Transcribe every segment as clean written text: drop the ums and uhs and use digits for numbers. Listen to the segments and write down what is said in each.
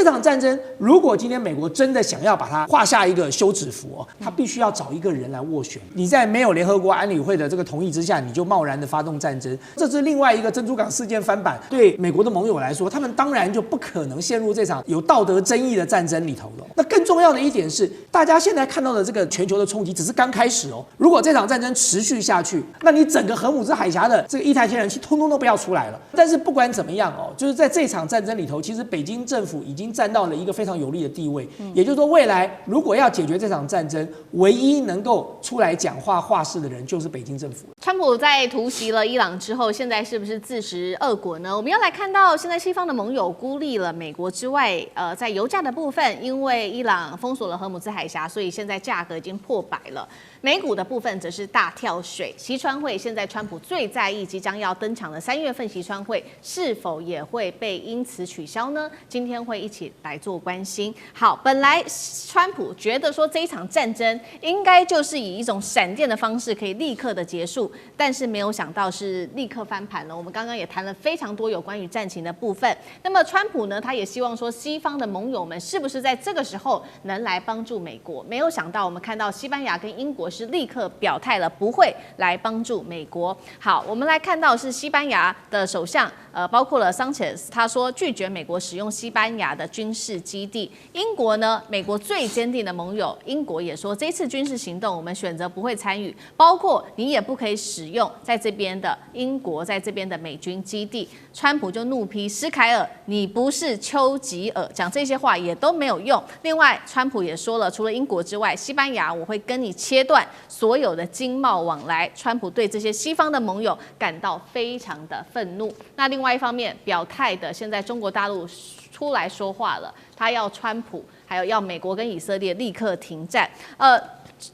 这场战争，如果今天美国真的想要把它画下一个休止符哦，他必须要找一个人来斡旋。你在没有联合国安理会的这个同意之下，你就贸然的发动战争，这是另外一个珍珠港事件翻版。对美国的盟友来说，他们当然就不可能陷入这场有道德争议的战争里头了。那更重要的一点是，大家现在看到的这个全球的冲击只是刚开始哦。如果这场战争持续下去，那你整个荷姆兹海峡的这个液态天然气通通都不要出来了。但是不管怎么样哦，就是在这场战争里头，其实北京政府已经站到了一个非常有利的地位。也就是说，未来如果要解决这场战争，唯一能够出来讲话话事的人就是北京政府。川普在突袭了伊朗之后，现在是不是自食恶果呢？我们要来看到，现在西方的盟友孤立了美国之外，在油价的部分，因为伊朗封锁了荷姆兹海峡，所以现在价格已经破100了。美股的部分则是大跳水，习川会现在川普最在意即将要登场的3月份习川会是否也会被因此取消呢？今天会一起来做关心。好，本来川普觉得说这一场战争应该就是以一种闪电的方式可以立刻的结束，但是没有想到是立刻翻盘了。我们刚刚也谈了非常多有关于战情的部分。那么川普呢，他也希望说西方的盟友们是不是在这个时候能来帮助美国？没有想到我们看到西班牙跟英国是立刻表态了，不会来帮助美国。好，我们来看到是西班牙的首相，包括了桑切斯，他说拒绝美国使用西班牙的军事基地。英国呢，美国最坚定的盟友，英国也说这次军事行动我们选择不会参与，包括你也不可以使用在这边的英国在这边的美军基地。川普就怒批施凯尔，你不是丘吉尔，讲这些话也都没有用。另外，川普也说了，除了英国之外，西班牙我会跟你切断所有的经贸往来。川普对这些西方的盟友感到非常的愤怒。那另外一方面，表态的现在中国大陆出来说话了，他要川普还有要美国跟以色列立刻停战。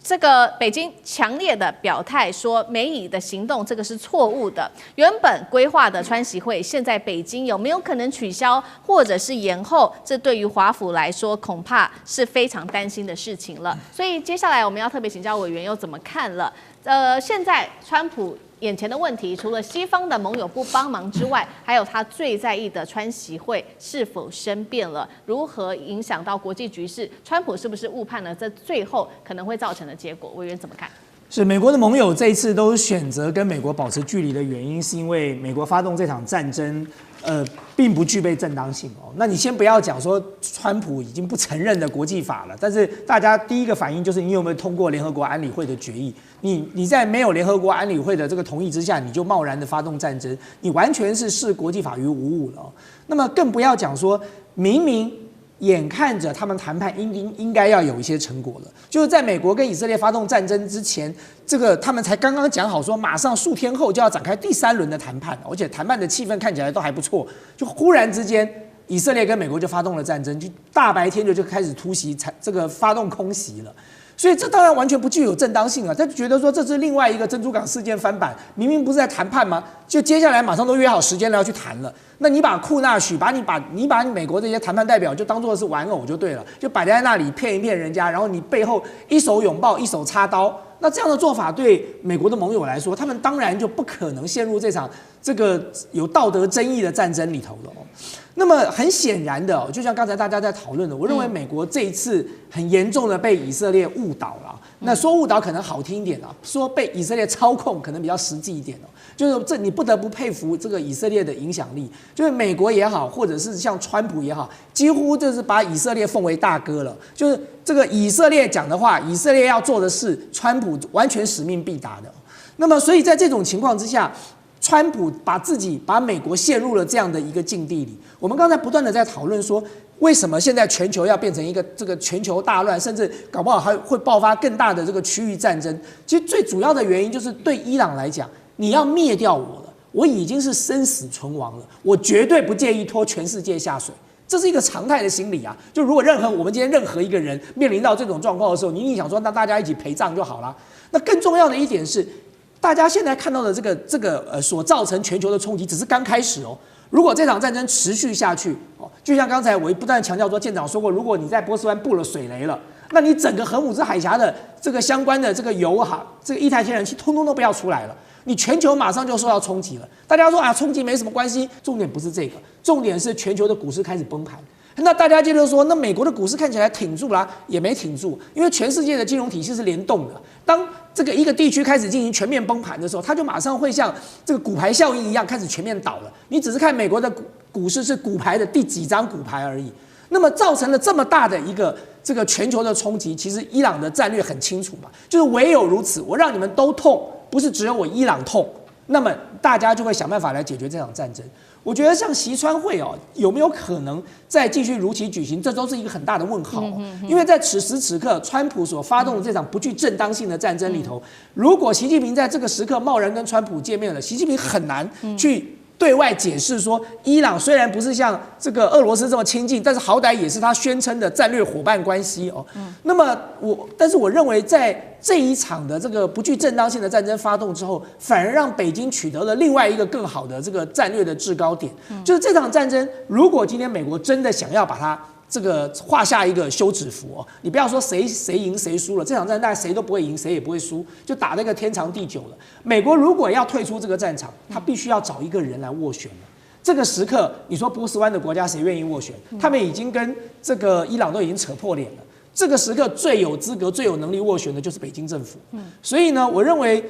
这个北京强烈的表态说，美以的行动这个是错误的。原本规划的川习会，现在北京有没有可能取消或者是延后？这对于华府来说，恐怕是非常担心的事情了。所以接下来我们要特别请教委员又怎么看了？现在川普眼前的问题，除了西方的盟友不帮忙之外，还有他最在意的川习会是否生变了，如何影响到国际局势？川普是不是误判了这最后可能会造成的结果？委员怎么看？是美国的盟友这一次都选择跟美国保持距离的原因，是因为美国发动这场战争，并不具备正当性哦。那你先不要讲说川普已经不承认的国际法了，但是大家第一个反应就是你有没有通过联合国安理会的决议？你在没有联合国安理会的这个同意之下，你就贸然的发动战争，你完全是视国际法于无物了哦。那么更不要讲说明明眼看着他们谈判应该要有一些成果了，就是在美国跟以色列发动战争之前，这个他们才刚刚讲好说，马上数天后就要展开第3轮的谈判，而且谈判的气氛看起来都还不错，就忽然之间，以色列跟美国就发动了战争，就大白天就开始突袭，这个发动空袭了。所以这当然完全不具有正当性啊！他就觉得说这是另外一个珍珠港事件翻版，明明不是在谈判吗？就接下来马上都约好时间了要去谈了。那你把库纳许，你把美国这些谈判代表就当作是玩偶就对了，就摆在那里骗一骗人家，然后你背后一手拥抱一手插刀。那这样的做法对美国的盟友来说，他们当然就不可能陷入这场这个有道德争议的战争里头了哦。那么很显然的哦，就像刚才大家在讨论的，我认为美国这一次很严重的被以色列误导了。那说误导可能好听一点啊，说被以色列操控可能比较实际一点哦。就是这你不得不佩服这个以色列的影响力，就是美国也好，或者是像川普也好，几乎就是把以色列奉为大哥了。就是这个以色列讲的话，以色列要做的事，川普完全使命必达的。那么，所以在这种情况之下，川普把美国陷入了这样的一个境地里。我们刚才不断的在讨论说，为什么现在全球要变成一个这个全球大乱，甚至搞不好还会爆发更大的这个区域战争？其实最主要的原因就是对伊朗来讲，你要灭掉我了，我已经是生死存亡了，我绝对不介意拖全世界下水。这是一个常态的心理啊！就如果我们今天任何一个人面临到这种状况的时候，你一定想说，那大家一起陪葬就好了。那更重要的一点是，大家现在看到的这个所造成全球的冲击只是刚开始哦。如果这场战争持续下去哦，就像刚才我不断强调说，舰长说过，如果你在波斯湾布了水雷了，那你整个荷姆兹海峡的这个相关的这个油这个液态天然气通通都不要出来了。你全球马上就受到冲击了。大家说啊，冲击没什么关系，重点不是这个，重点是全球的股市开始崩盘。那大家就说，那美国的股市看起来挺住啦，也没挺住，因为全世界的金融体系是联动的。当这个一个地区开始进行全面崩盘的时候，它就马上会像这个骨牌效应一样开始全面倒了。你只是看美国的股市是骨牌的第几张骨牌而已。那么造成了这么大的一个这个全球的冲击，其实伊朗的战略很清楚嘛，就是唯有如此，我让你们都痛，不是只有我伊朗痛，那么大家就会想办法来解决这场战争。我觉得像习川会有没有可能再继续如期举行，这都是一个很大的问号。因为在此时此刻，川普所发动的这场不具正当性的战争里头，如果习近平在这个时刻贸然跟川普见面了，习近平很难去对外解释说，伊朗虽然不是像这个俄罗斯这么亲近，但是好歹也是他宣称的战略伙伴关系哦。那么但是我认为在这一场的这个不具正当性的战争发动之后，反而让北京取得了另外一个更好的这个战略的制高点，就是这场战争，如果今天美国真的想要把它这个画下一个休止符你不要说谁赢谁输了，这场战大概谁都不会赢，谁也不会输，就打那个天长地久了。美国如果要退出这个战场，他必须要找一个人来斡旋了。这个时刻，你说波斯湾的国家谁愿意斡旋？他们已经跟这个伊朗都已经扯破脸了。这个时刻最有资格、最有能力斡旋的就是北京政府。所以呢，我认为，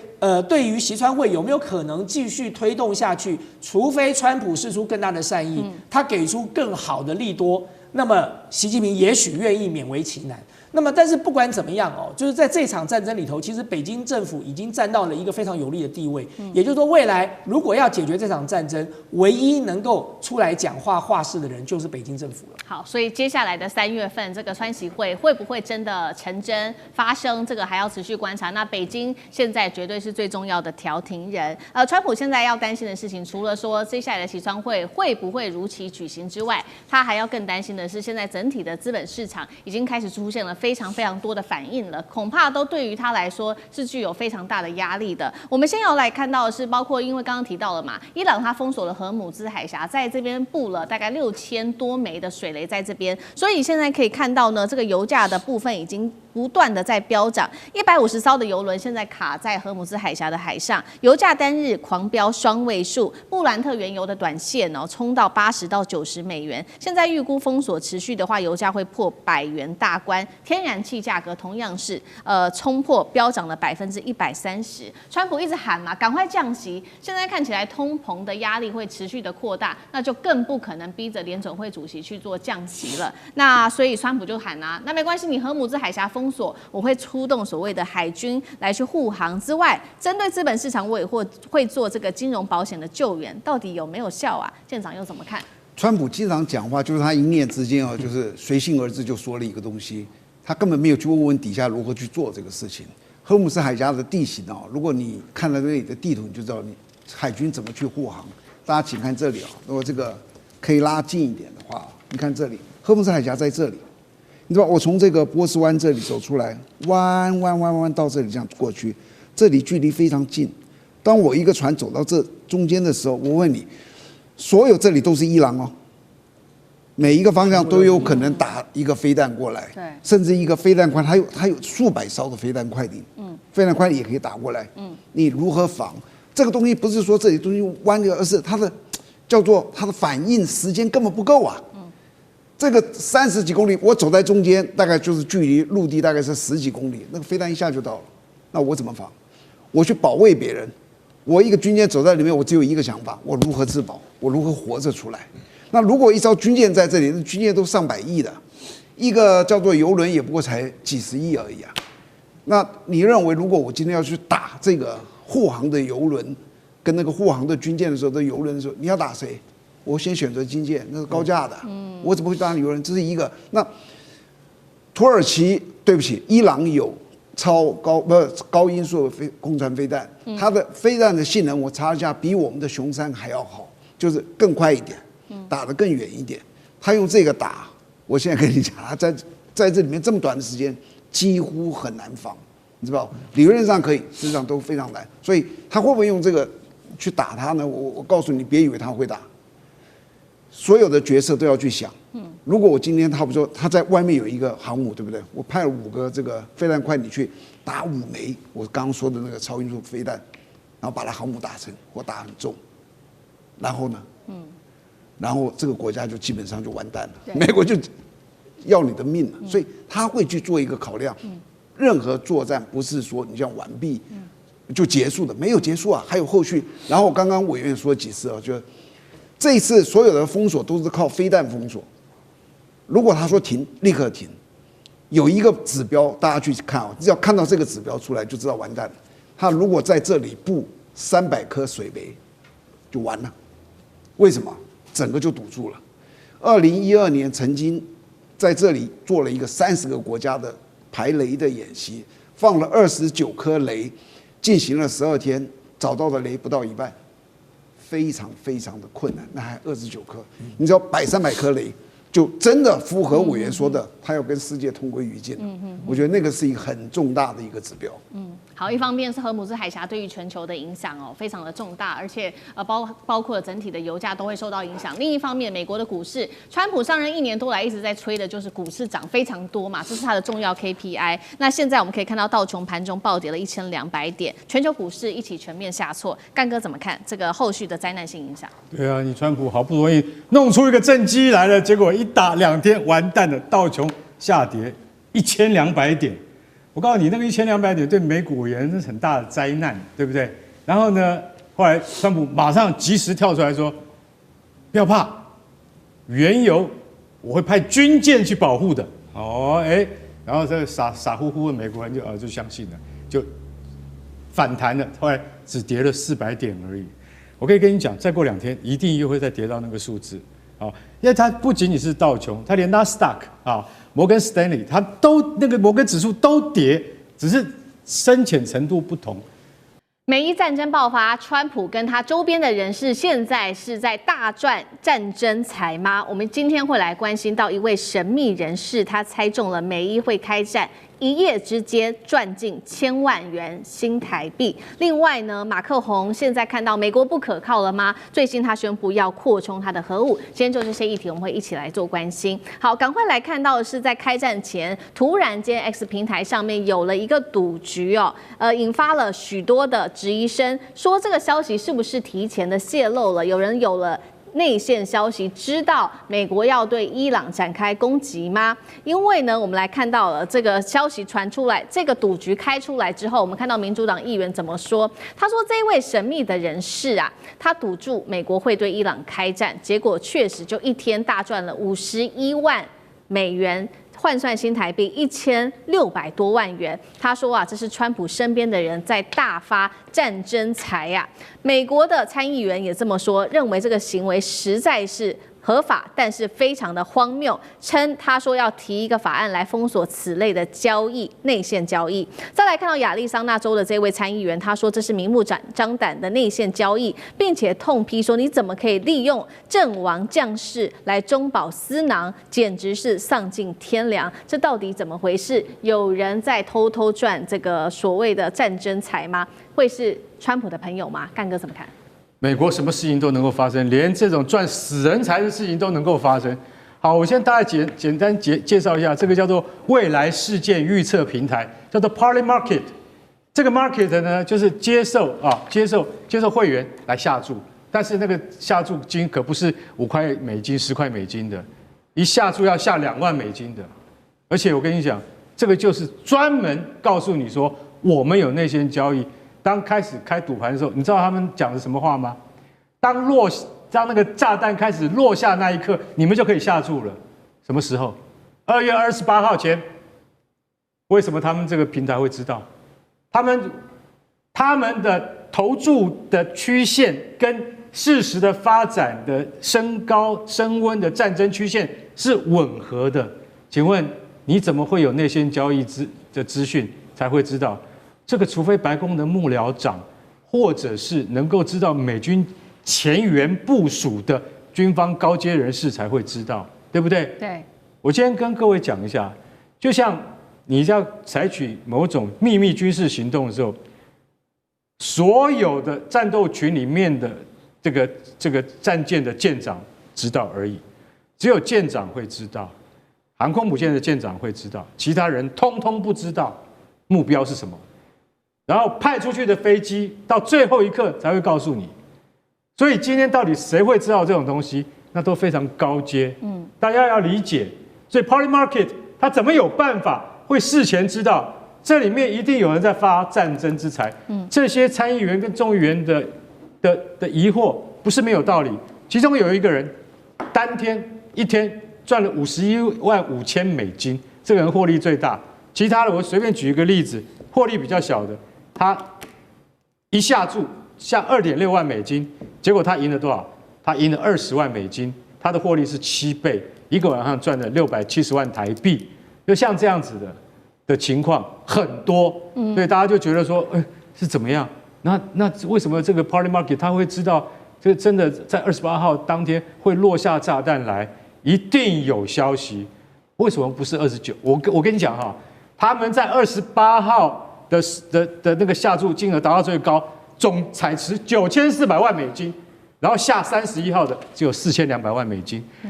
对于习川会有没有可能继续推动下去，除非川普释出更大的善意，他给出更好的利多，那么习近平也许愿意勉为其难。那么，但是不管怎么样就是在这场战争里头，其实北京政府已经站到了一个非常有利的地位。也就是说，未来如果要解决这场战争，唯一能够出来讲话话事的人就是北京政府了。好，所以接下来的3月份，这个川习会会不会真的成真发生，这个还要持续观察。那北京现在绝对是最重要的调停人。川普现在要担心的事情，除了说接下来的习川会会不会如期举行之外，他还要更担心的是，现在整体的资本市场已经开始出现了非常非常多的反应了，恐怕都对于他来说是具有非常大的压力的。我们先要来看到的是，包括因为刚刚提到了嘛，伊朗它封锁了荷姆兹海峡，在这边布了大概6000多枚的水雷在这边，所以现在可以看到呢，这个油价的部分已经不断的在飙涨，150艘的油轮现在卡在荷姆兹海峡的海上，油价单日狂飙双位数，布兰特原油的短线冲到80到90美元，现在预估封锁持续的话，油价会破100元大关，天然气价格同样是冲破飙涨了130%。川普一直喊嘛，赶快降息，现在看起来通膨的压力会持续的扩大，那就更不可能逼着联准会主席去做降息了。那所以川普就喊那没关系，你荷姆兹海峡封锁，我会出动所谓的海军来去护航之外，针对资本市场，我也会做这个金融保险的救援，到底有没有效啊？舰长又怎么看？川普经常讲话，就是他一念之间就是随性而至就说了一个东西，他根本没有去问问底下如何去做这个事情。荷姆斯海峡的地形如果你看到这里的地图，你就知道你海军怎么去护航。大家请看这里如果这个可以拉近一点的话，你看这里，荷姆斯海峡在这里，你知道我从这个波斯湾这里走出来，弯到这里这样过去，这里距离非常近。当我一个船走到这中间的时候，我问你，所有这里都是伊朗每一个方向都有可能打一个飞弹过来，甚至一个飞弹快，它有数百艘的飞弹快艇，飞弹快艇也可以打过来，你如何防？这个东西不是说这里东西弯的，而是它的叫做它的反应时间根本不够啊。这个30几公里，我走在中间，大概就是距离陆地大概是10几公里，那个飞弹一下就到了，那我怎么防？我去保卫别人，我一个军舰走在里面，我只有一个想法，我如何自保，我如何活着出来。那如果一艘军舰在这里，那军舰都上百亿的，一个叫做油轮也不过才几十亿而已啊。那你认为，如果我今天要去打这个护航的油轮，跟那个护航的军舰的时候，这油轮的时候，你要打谁？我先选择军舰，那是高价的，我怎么会打油轮？这是一个。那土耳其，对不起，伊朗有高音速空传飞弹，它的飞弹的性能我查了一下，比我们的雄三还要好，就是更快一点，打得更远一点。他用这个打，我现在跟你讲，他在这里面这么短的时间，几乎很难防，你知道？理论上可以，实际上都非常难。所以他会不会用这个去打他呢？我告诉你，别以为他会打。所有的角色都要去想，如果我今天他不说他在外面有一个航母，对不对？我派了5个这个飞弹快艇去打5枚我刚刚说的那个超音速飞弹，然后把它航母打沉或打很重，然后呢？然后这个国家就基本上就完蛋了，美国就要你的命了，所以他会去做一个考量。任何作战不是说你这样完毕就结束的，没有结束啊，还有后续。然后刚刚委员说几次啊，就这一次所有的封锁都是靠飞弹封锁。如果他说停，立刻停。有一个指标，大家去看啊，只要看到这个指标出来，就知道完蛋了。他如果在这里布300颗水雷，就完了。为什么？整个就堵住了。2012年曾经在这里做了一个30个国家的排雷的演习，放了29颗雷，进行了12天，找到的雷不到一半，非常非常的困难。那还29颗，你只要摆300颗雷，就真的符合委员说的，他要跟世界同归于尽。我觉得那个是一个很重大的一个指标。好，一方面是荷姆兹海峡对于全球的影响非常的重大，而且包括了整体的油价都会受到影响。另一方面，美国的股市，川普上任1年多来一直在吹的就是股市涨非常多嘛，这是他的重要 KPI。那现在我们可以看到道琼盘中暴跌了1200点，全球股市一起全面下挫。干哥怎么看这个后续的灾难性影响？对啊，你川普好不容易弄出一个政绩来了，结果一打2天完蛋了，道琼下跌1200点。我告诉你，那个1200点对美股而言是很大的灾难，对不对？然后呢，后来川普马上及时跳出来说：“不要怕，原油我会派军舰去保护的。”然后这个傻乎乎的美国人就相信了，就反弹了。后来只跌了400点而已。我可以跟你讲，再过2天一定又会再跌到那个数字。因为它不仅仅是道琼，它连纳斯达克摩根斯丹利，它都那个摩根指数都跌，只是深浅程度不同。美伊战争爆发，川普跟他周边的人士现在是在大赚战争财吗？我们今天会来关心到一位神秘人士，他猜中了美伊会开战，一夜之间赚进1000万元新台币。另外呢，马克宏现在看到美国不可靠了吗？最新他宣布要扩充他的核武。今天就这些议题，我们会一起来做关心。好，赶快来看到的是在开战前，突然间 X 平台上面有了一个赌局引发了许多的质疑声，说这个消息是不是提前的泄露了？有人有了内线消息，知道美国要对伊朗展开攻击吗？因为呢，我们来看到了这个消息传出来，这个赌局开出来之后，我们看到民主党议员怎么说？他说，这位神秘的人士啊，他赌注美国会对伊朗开战，结果确实就一天大赚了51万美元。换算新台币1600多万元，他说啊，这是川普身边的人在大发战争财啊。美国的参议员也这么说，认为这个行为实在是合法，但是非常的荒谬，称他说要提一个法案来封锁此类的交易，内线交易。再来看到亚利桑那州的这位参议员，他说这是明目张胆的内线交易，并且痛批说你怎么可以利用阵亡将士来中饱私囊，简直是丧尽天良。这到底怎么回事？有人在偷偷赚这个所谓的战争财吗？会是川普的朋友吗？干哥怎么看？美国什么事情都能够发生，连这种赚死人财的事情都能够发生。好，我先大概简单介绍一下，这个叫做未来事件预测平台，叫做 Parley Market。这个 market 呢，就是接受会员来下注，但是那个下注金可不是5块美金、10块美金的，一下注要下2万美金的。而且我跟你讲，这个就是专门告诉你说，我们有内线交易。当开始开赌盘的时候，你知道他们讲的什么话吗？当那个炸弹开始落下那一刻，你们就可以下注了。什么时候？2月28号前。为什么他们这个平台会知道？他们的投注的曲线跟事实的发展的升高升温的战争曲线是吻合的。请问你怎么会有内线交易的资讯才会知道？这个除非白宫的幕僚长，或者是能够知道美军前沿部署的军方高阶人士才会知道，对不对？对。我今天跟各位讲一下，就像你要采取某种秘密军事行动的时候，所有的战斗群里面的这个战舰的舰长知道而已，只有舰长会知道，航空母舰的舰长会知道，其他人通通不知道目标是什么。然后派出去的飞机到最后一刻才会告诉你，所以今天到底谁会知道这种东西？那都非常高阶。大家要理解，所以 Party Market 它怎么有办法会事前知道这里面一定有人在发战争之财？这些参议员跟众议员的疑惑不是没有道理。其中有一个人单天一天赚了$51.5千，这个人获利最大。其他的我随便举一个例子，获利比较小的，他一下注下$2.6万，结果他赢了多少？他赢了$20万，他的获利是7倍，一个晚上赚了670万台币。就像这样子的情况很多，所以大家就觉得说，是怎么样？那为什么这个 Party Market 他会知道这真的在28号当天会落下炸弹来？一定有消息。为什么不是29？我跟你讲哈，他们在28号的那个下注金额达到最高，总彩池$9400万，然后下31号的只有$4200万，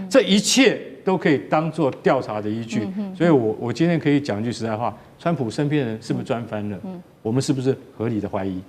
这一切都可以当做调查的依据。所以我今天可以讲一句实在话，川普身边的人是不是赚翻了？我们是不是合理的怀疑？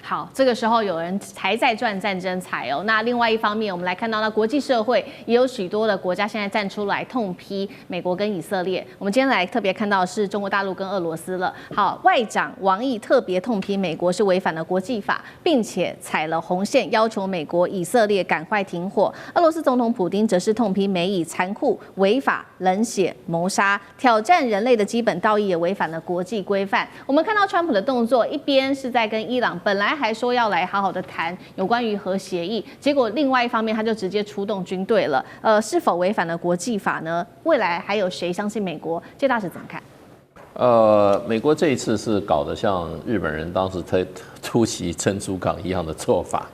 好，这个时候有人还在赚战争财哦。那另外一方面，我们来看到，那国际社会也有许多的国家现在站出来痛批美国跟以色列。我们今天来特别看到的是中国大陆跟俄罗斯了。好，外长王毅特别痛批美国是违反了国际法，并且踩了红线，要求美国、以色列赶快停火。俄罗斯总统普丁则是痛批美以残酷、违法、冷血、谋杀，挑战人类的基本道义，也违反了国际规范。我们看到川普的动作，一边是在跟伊朗本来还说要来好好的谈有关于核协议，结果另外一方面他就直接出动军队了。是否违反了国际法呢？未来还有谁相信美国？谢大使怎么看？美国这一次是搞得像日本人当时突袭珍珠港一样的做法。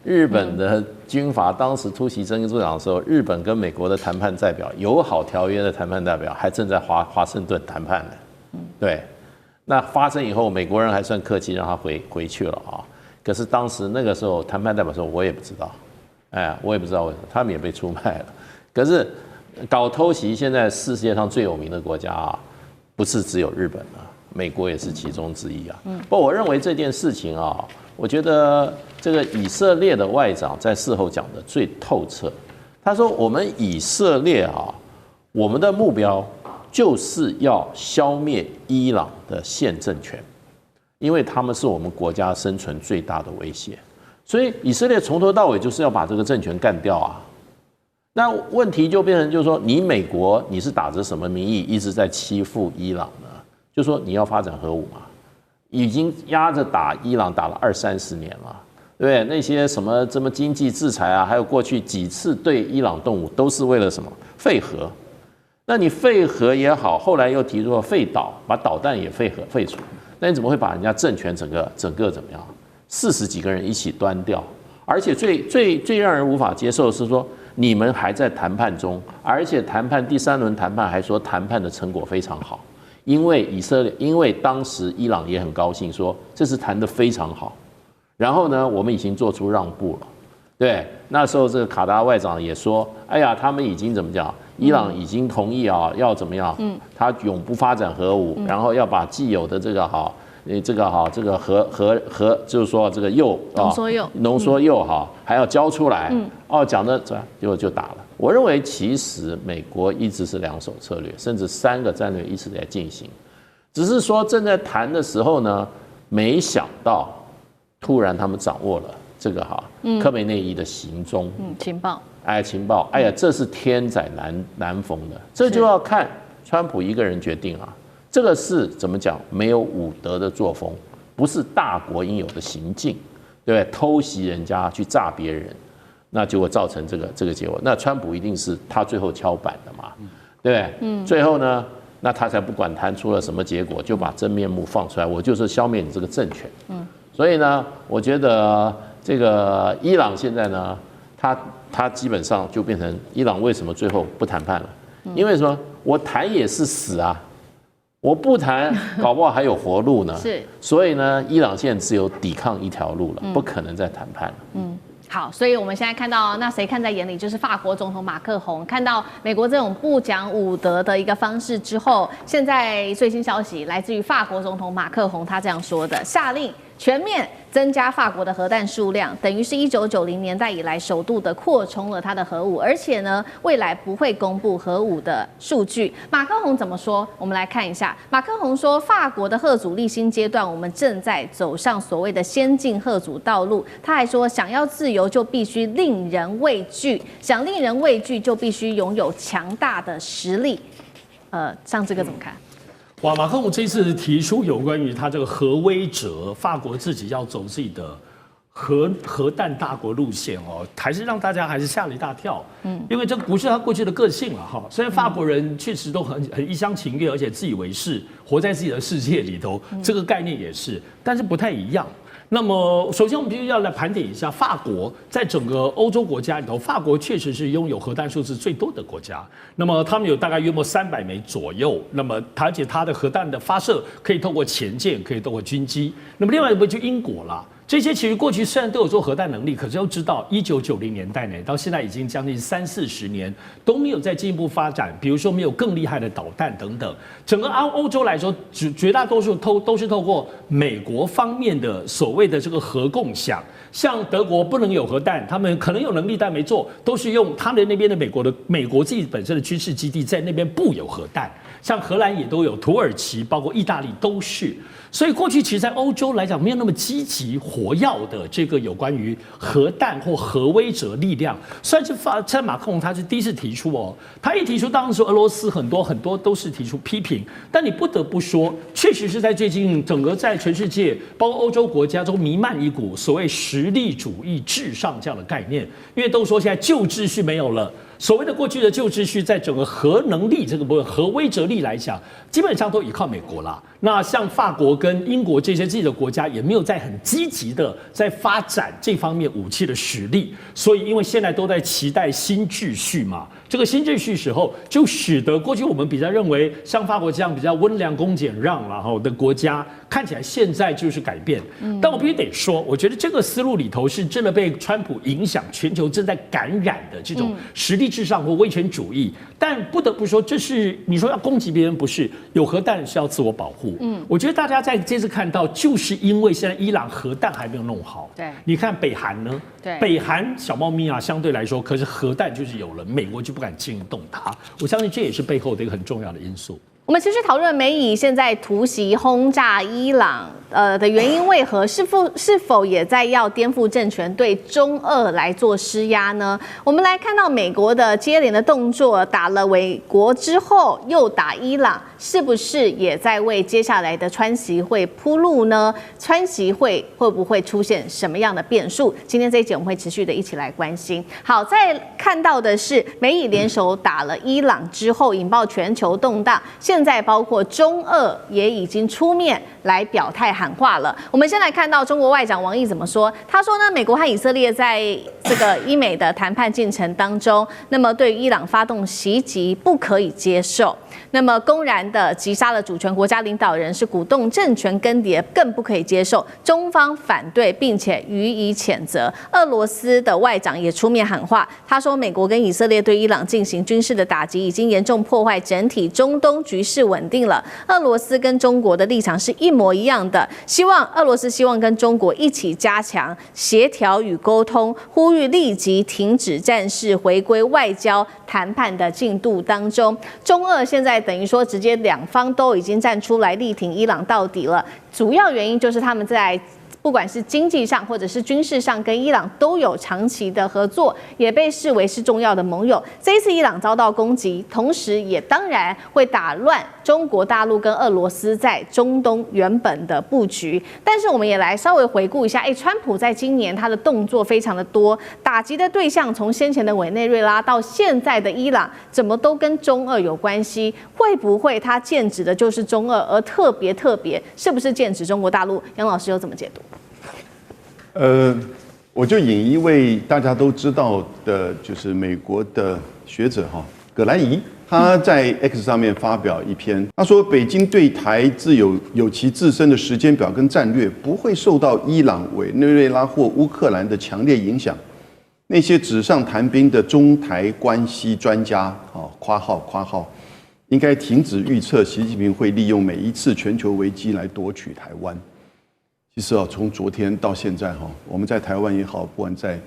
日本的军阀当时突袭珍珠港的时候，日本跟美国的谈判代表，友好条约的谈判代表还正在华盛顿谈判呢。对，那发生以后，美国人还算客气，让他回去了啊。可是当时那个时候谈判代表说，我也不知道，我也不知道为什么，他们也被出卖了。可是搞偷袭，现在世界上最有名的国家啊，不是只有日本啊，美国也是其中之一啊。不过我认为这件事情啊，我觉得这个以色列的外长在事后讲的最透彻。他说，我们以色列啊，我们的目标就是要消灭伊朗的现政权。因为他们是我们国家生存最大的威胁，所以以色列从头到尾就是要把这个政权干掉啊。那问题就变成就是说，你美国你是打着什么名义一直在欺负伊朗呢？就说你要发展核武嘛，已经压着打伊朗打了20-30年了，对不对？那些什么经济制裁啊，还有过去几次对伊朗动武，都是为了什么？废核。那你废核也好，后来又提出了废导，把导弹也废除。那你怎么会把人家政权整个怎么样？40几个人一起端掉，而且最让人无法接受的是说，你们还在谈判中，而且谈判第3轮谈判还说谈判的成果非常好，因为当时伊朗也很高兴说这次谈得非常好，然后呢，我们已经做出让步了，对，那时候这个卡达外长也说，哎呀，他们已经怎么讲？伊朗已经同意啊，要怎么样？他永不发展核武，然后要把既有的这个核，就是说这个浓缩铀还要交出来。讲的就打了。我认为其实美国一直是2手策略，甚至3个战略一直在进行，只是说正在谈的时候呢，没想到突然他们掌握了这个科梅内伊的行踪，情报。情报，哎呀，这是天载难逢的，这就要看川普一个人决定啊。这个是怎么讲？没有武德的作风，不是大国应有的行径，对不对？偷袭人家去炸别人，那结果造成这个结果。那川普一定是他最后敲板的嘛，对不对？最后呢，那他才不管谈出了什么结果，就把真面目放出来，我就是消灭你这个政权。所以呢，我觉得这个伊朗现在呢，他基本上就变成伊朗为什么最后不谈判了？因为说我谈也是死啊，我不谈搞不好还有活路呢。是，所以呢，伊朗现在只有抵抗一条路了，不可能再谈判了。好，所以我们现在看到，那谁看在眼里？就是法国总统马克宏看到美国这种不讲武德的一个方式之后，现在最新消息来自于法国总统马克宏，他这样说的：下令全面增加法国的核弹数量，等于是1990年代以来首度的扩充了它的核武，而且呢，未来不会公布核武的数据。马克宏怎么说？我们来看一下。马克宏说，法国的核主力新阶段，我们正在走上所谓的先进核主道路。他还说，想要自由就必须令人畏惧，想令人畏惧就必须拥有强大的实力。像这个怎么看？哇，马克宏这次提出有关于他这个核威慑，法国自己要走自己的核弹大国路线哦，还是让大家还是吓了一大跳。因为这不是他过去的个性了哈。虽然法国人确实都很一厢情愿，而且自以为是，活在自己的世界里头，这个概念也是，但是不太一样。那么，首先我们必须要来盘点一下，法国在整个欧洲国家里头，法国确实是拥有核弹数字最多的国家。那么，他们有大概约莫300枚左右。那么，而且它的核弹的发射可以透过潜舰，可以透过军机。那么，另外一个就英国啦。这些其实过去虽然都有做核弹能力，可是要知道，1990年代呢，到现在已经将近30-40年都没有再进一步发展，比如说没有更厉害的导弹等等。整个欧洲来说，绝大多数都是透过美国方面的所谓的这个核共享，像德国不能有核弹，他们可能有能力但没做，都是用他们那边的美国自己本身的军事基地在那边布有核弹。像荷兰也都有，土耳其包括意大利都是。所以过去其实，在欧洲来讲，没有那么积极活跃的这个有关于核弹或核威慑力量，算是在马克宏他是第一次提出哦。他一提出，当时俄罗斯很多都是提出批评，但你不得不说，确实是在最近整个在全世界，包括欧洲国家中弥漫一股所谓实力主义至上这样的概念，因为都说现在旧秩序没有了。所谓的过去的旧秩序，在整个核能力这个部分、核威慑力来讲，基本上都依靠美国啦。那像法国跟英国这些自己的国家，也没有在很积极的在发展这方面武器的实力。所以，因为现在都在期待新秩序嘛，这个新秩序时候，就使得过去我们比较认为像法国这样比较温良恭俭让然后的国家，看起来现在就是改变。但我必须得说，我觉得这个思路里头是真的被川普影响，全球正在感染的这种实力至上或威权主义。但不得不说，这是你说要攻击别人，不是有核弹是要自我保护。我觉得大家在这次看到，就是因为现在伊朗核弹还没有弄好。对，你看北韩呢？对，北韩小猫咪啊，相对来说，可是核弹就是有了，美国就不敢轻易动它。我相信这也是背后的一个很重要的因素。我们持续讨论美以现在突袭轰炸伊朗的原因为何，是否也在要颠覆政权，对中俄来做施压呢？我们来看到美国的接连的动作，打了美国之后又打伊朗，是不是也在为接下来的川习会铺路呢？川习会会不会出现什么样的变数？今天这一节我们会持续的一起来关心。好，再看到的是美以联手打了伊朗之后，引爆全球动荡。现在包括中俄也已经出面来表态喊话了。我们先来看到中国外长王毅怎么说。他说呢，美国和以色列在这个伊美的谈判进程当中，那么对于伊朗发动袭击不可以接受。那么公然的击杀了主权国家领导人，是鼓动政权更迭，更不可以接受。中方反对并且予以谴责。俄罗斯的外长也出面喊话，他说美国跟以色列对伊朗进行军事的打击，已经严重破坏整体中东局势稳定了。俄罗斯跟中国的立场是一模一样的，俄罗斯希望跟中国一起加强协调与沟通，呼吁立即停止战事，回归外交谈判的进度当中。中俄现在等于说直接两方都已经站出来力挺伊朗到底了，主要原因就是他们在不管是经济上或者是军事上，跟伊朗都有长期的合作，也被视为是重要的盟友。这一次伊朗遭到攻击，同时也当然会打乱中国大陆跟俄罗斯在中东原本的布局。但是我们也来稍微回顾一下，川普在今年他的动作非常的多，打击的对象从先前的委内瑞拉到现在的伊朗，怎么都跟中俄有关系？会不会他剑指的就是中俄，而特别是不是剑指中国大陆？杨老师有怎么解读？我就引一位大家都知道的，就是美国的学者葛兰仪，他在 X 上面发表一篇，他说北京对台自有其自身的时间表跟战略，不会受到伊朗、委内瑞拉或乌克兰的强烈影响。那些纸上谈兵的中台关系专家括号应该停止预测习近平会利用每一次全球危机来夺取台湾。其实啊，从昨天到现在哈，我们在台湾也好，不管在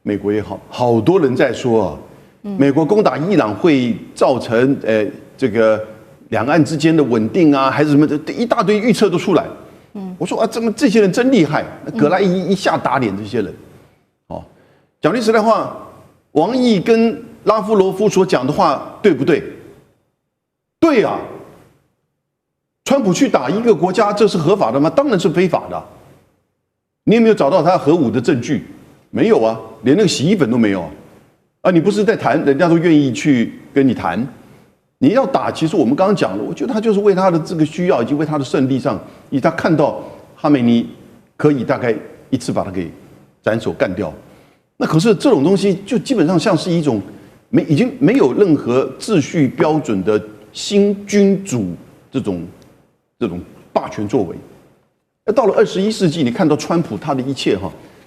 美国也好，好多人在说啊，美国攻打伊朗会造成这个两岸之间的稳定啊，还是什么的，一大堆预测都出来。我说啊，这些人真厉害，葛莱伊一下打脸这些人。哦，讲句实在话，王毅跟拉夫罗夫所讲的话对不对？对啊。川普去打一个国家，这是合法的吗？当然是非法的。你有没有找到他核武的证据？没有啊，连那个洗衣粉都没有啊！你不是在谈，人家都愿意去跟你谈。你要打，其实我们刚刚讲了，我觉得他就是为他的这个需要，以及为他的胜利上，以他看到哈梅尼可以大概一次把他给斩首干掉。那可是这种东西，就基本上像是一种已经没有任何秩序标准的新君主这种霸权作为。到了21世纪，你看到川普他的一切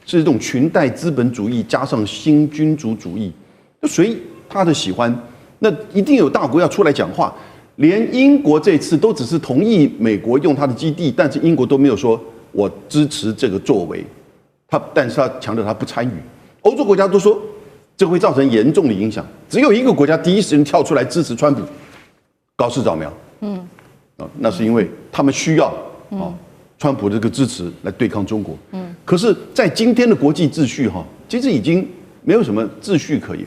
是这种裙带资本主义加上新君主主义，就随他的喜欢。那一定有大国要出来讲话，连英国这次都只是同意美国用他的基地，但是英国都没有说我支持这个作为，但是他强调他不参与。欧洲国家都说这会造成严重的影响，只有一个国家第一时间跳出来支持川普，高市早苗。那是因为他们需要川普这个支持来对抗中国。可是，在今天的国际秩序其实已经没有什么秩序可言。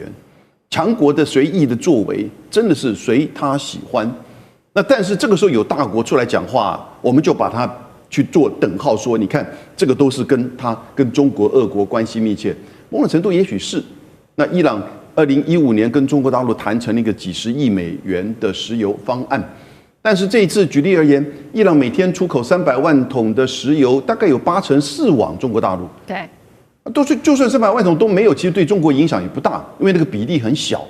强国的随意的作为，真的是随他喜欢。那但是这个时候有大国出来讲话，我们就把它去做等号，说你看这个都是跟中国、俄国关系密切，某种程度也许是。那伊朗2015年跟中国大陆谈成了一个几十亿美元的石油方案，但是这一次举例而言，伊朗每天出口300万桶的石油，大概有80%是往中国大陆。对。就算300万桶都没有，其实对中国影响也不大，因为那个比例很小。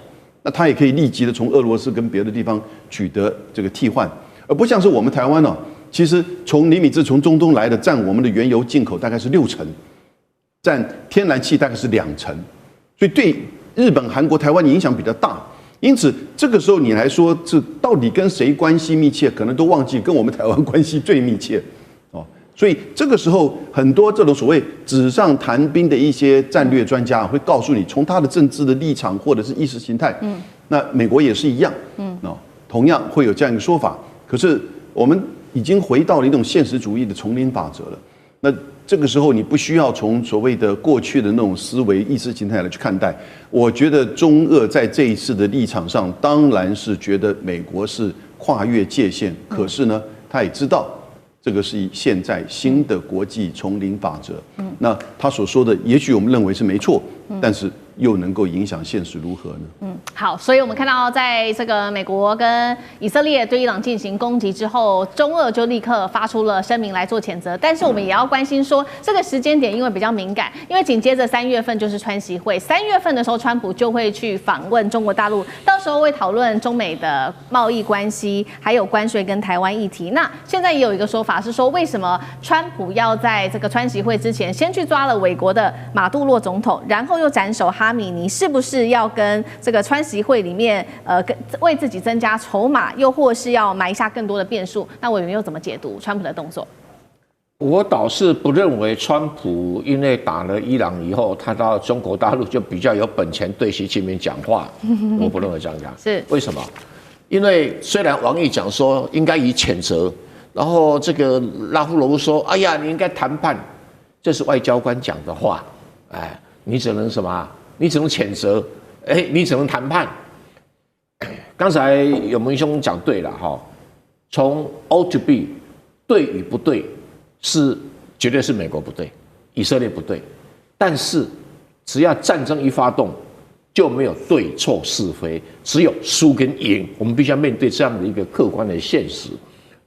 那它也可以立即的从俄罗斯跟别的地方取得这个替换，而不像是我们台湾其实从尼米兹从中东来的，占我们的原油进口大概是60%，占天然气大概是2%，所以对日本、韩国、台湾影响比较大。因此这个时候你来说，这到底跟谁关系密切，可能都忘记跟我们台湾关系最密切。所以这个时候，很多这种所谓纸上谈兵的一些战略专家会告诉你，从他的政治的立场或者是意识形态，那美国也是一样，同样会有这样一个说法。可是我们已经回到了一种现实主义的丛林法则了。那这个时候，你不需要从所谓的过去的那种思维意识形态来去看待。我觉得中俄在这一次的立场上，当然是觉得美国是跨越界限，可是呢，他也知道。这个是现在新的国际丛林法则。那他所说的，也许我们认为是没错，但是又能够影响现实如何呢？好，所以我们看到，在这个美国跟以色列对伊朗进行攻击之后，中俄就立刻发出了声明来做谴责。但是我们也要关心说，这个时间点因为比较敏感，因为紧接着3月份就是川习会，3月份的时候，川普就会去访问中国大陆，到时候会讨论中美的贸易关系，还有关税跟台湾议题。那现在也有一个说法是说，为什么川普要在这个川习会之前先去抓了美国的马杜罗总统，然后又斩首哈米尼，是不是要跟这个川习会里面为自己增加筹码，又或是要埋下更多的变数？那委员又怎么解读川普的动作？我倒是不认为川普因为打了伊朗以后，他到中国大陆就比较有本钱对习近平讲话。我不认为这样讲。是为什么？因为虽然王毅讲说应该以谴责，然后这个拉夫罗夫说：“哎呀，你应该谈判。”这是外交官讲的话。哎，你只能什么？你只能谴责。你只能谈判。刚才有文兄讲对了哈，从 O to B， 对与不对绝对是美国不对，以色列不对，但是只要战争一发动，就没有对错是非，只有输跟赢。我们必须要面对这样的一个客观的现实。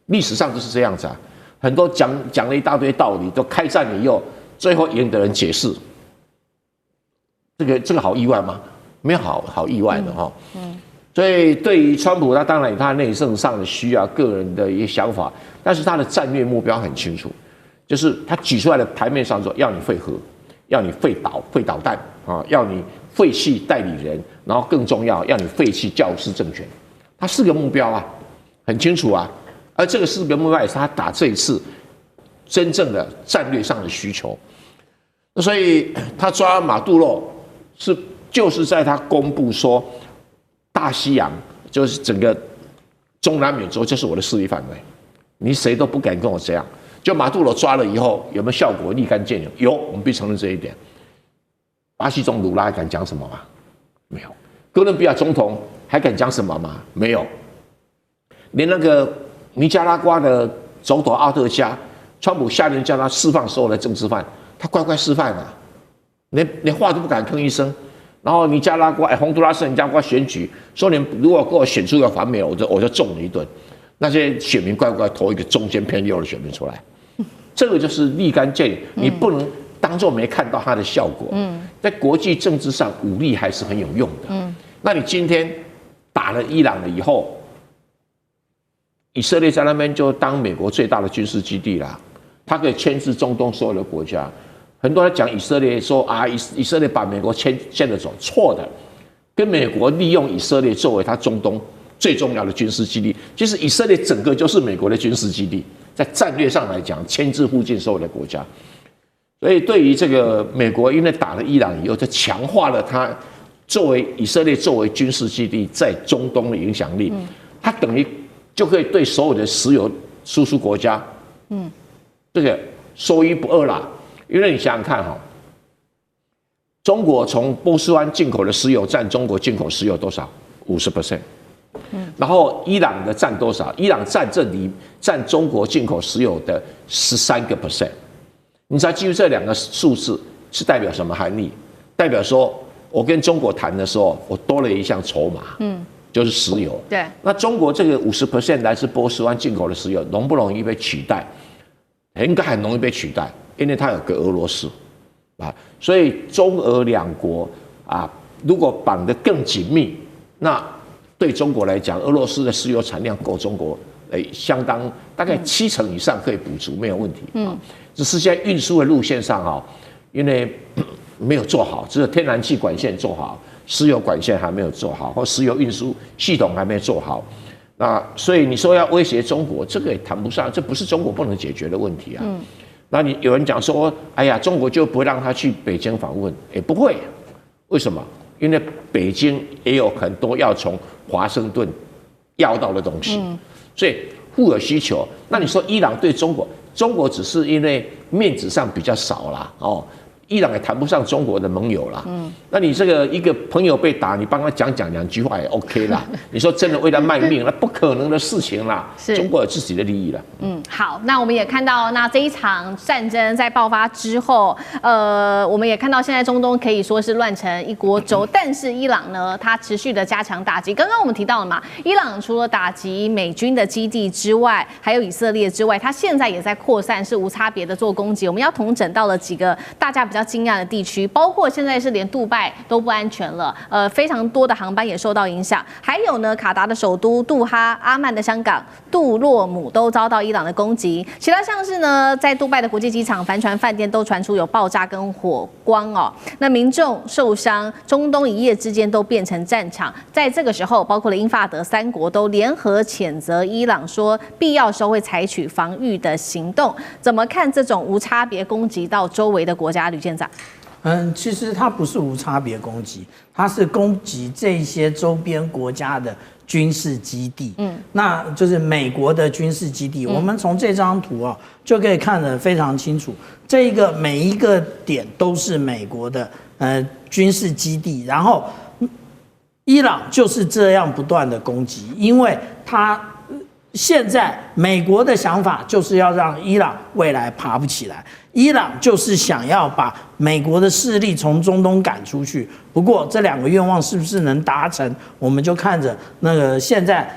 历史上就是这样子啊，很多讲了一大堆道理，都开战以后，最后赢的人解释。这个好意外吗？没有好意外的哈。所以对于川普，他当然有他内政上的需要，个人的一些想法，但是他的战略目标很清楚，就是他举出来的台面上说，要你废核，要你废导弹啊，要你废弃代理人，然后更重要，要你废弃教师政权。他4个目标啊，很清楚啊。而这个4个目标也是他打这一次真正的战略上的需求。所以他抓马杜罗就是在他公布说大西洋就是整个中南美洲就是我的势力范围，你谁都不敢跟我这样。就马杜罗抓了以后有没有效果？立竿见影，有，我们必须承认这一点。巴西总统卢拉敢讲什么吗？没有。哥伦比亚总统还敢讲什么吗？没有。连那个尼加拉瓜的总统奥特加，川普下令叫他释放所有的政治犯，他乖乖释放啊，连话都不敢吭一声。然后尼加拉瓜，洪都拉斯尼加拉瓜选举，说你如果给我选出个反美，我就揍你一顿。那些选民乖乖投一个中间偏右的选民出来，这个就是立竿见影，你不能当作没看到它的效果。在国际政治上，武力还是很有用的。那你今天打了伊朗了以后，以色列在那边就当美国最大的军事基地啦，它可以牵制中东所有的国家。很多人讲以色列说啊，以色列把美国牵着走，错的。跟美国利用以色列作为它中东最重要的军事基地，其实以色列整个就是美国的军事基地，在战略上来讲，牵制附近所有的国家。所以对于这个美国，因为打了伊朗以后，就强化了它作为以色列作为军事基地在中东的影响力，它等于就可以对所有的石油输出国家，这个说一不二啦。因为你想想看哈，中国从波斯湾进口的石油占中国进口石油多少？50%。然后伊朗的占多少？伊朗占中国进口石油的13%。你知道基于这两个数字是代表什么含义？代表说我跟中国谈的时候，我多了一项筹码，就是石油。对。那中国这个50%来自波斯湾进口的石油，容不容易被取代？应该很容易被取代，因为它有个俄罗斯啊，所以中俄两国啊，如果绑得更紧密，那对中国来讲，俄罗斯的石油产量够中国相当大概70%以上可以补足，没有问题。只是在运输的路线上啊，因为没有做好，只有天然气管线做好，石油管线还没有做好，或石油运输系统还没有做好。那所以你说要威胁中国，这个也谈不上，这不是中国不能解决的问题啊。那你有人讲说，哎呀，中国就不会让他去北京访问，也不会，为什么？因为北京也有很多要从华盛顿要到的东西，所以互有需求。那你说伊朗对中国，中国只是因为面子上比较少啦，伊朗也谈不上中国的盟友啦。那你这个一个朋友被打，你帮他讲2句话也 OK 啦。你说真的为他卖命，那不可能的事情啦。中国有自己的利益啦。好，那我们也看到，那这一场战争在爆发之后，我们也看到现在中东可以说是乱成一锅粥。但是伊朗呢，它持续的加强打击。刚刚我们提到了嘛，伊朗除了打击美军的基地之外，还有以色列之外，它现在也在扩散，是无差别的做攻击。我们要统整到了几个大家比较惊讶的地区，包括现在是连杜拜都不安全了，非常多的航班也受到影响。还有呢，卡达的首都杜哈、阿曼的香港、杜洛姆都遭到伊朗的攻击。其他像是呢，在杜拜的国际机场、帆船、饭店都传出有爆炸跟火光哦。那民众受伤，中东一夜之间都变成战场。在这个时候，包括了英法德3国都联合谴责伊朗，说必要时候会采取防御的行动。怎么看这种无差别攻击到周围的国家？吕舰长。其实它不是无差别攻击，它是攻击这些周边国家的军事基地。那就是美国的军事基地。我们从这张图就可以看得非常清楚，这个每一个点都是美国的军事基地，然后伊朗就是这样不断的攻击，因为它现在美国的想法就是要让伊朗未来爬不起来。伊朗就是想要把美国的势力从中东赶出去，不过这2个愿望是不是能达成，我们就看着那个现在，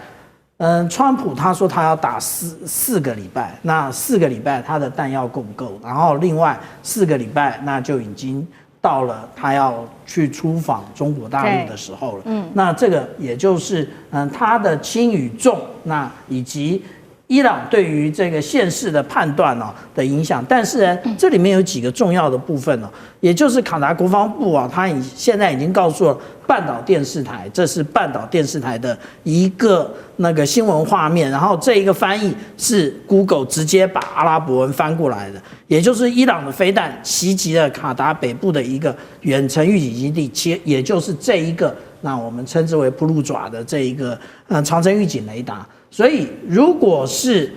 川普他说他要打四个礼拜，那4个礼拜他的弹药够不够？然后另外4个礼拜那就已经到了他要去出访中国大陆的时候了。那这个也就是他的轻与重，那以及伊朗对于这个现世的判断的影响，但是呢，这里面有几个重要的部分也就是卡达国防部他现在已经告诉了半岛电视台，这是半岛电视台的一个那个新闻画面，然后这一个翻译是 Google 直接把阿拉伯文翻过来的，也就是伊朗的飞弹袭击了卡达北部的一个远程预警基地，也就是这一个那我们称之为普鲁爪的这一个长程预警雷达。所以，如果是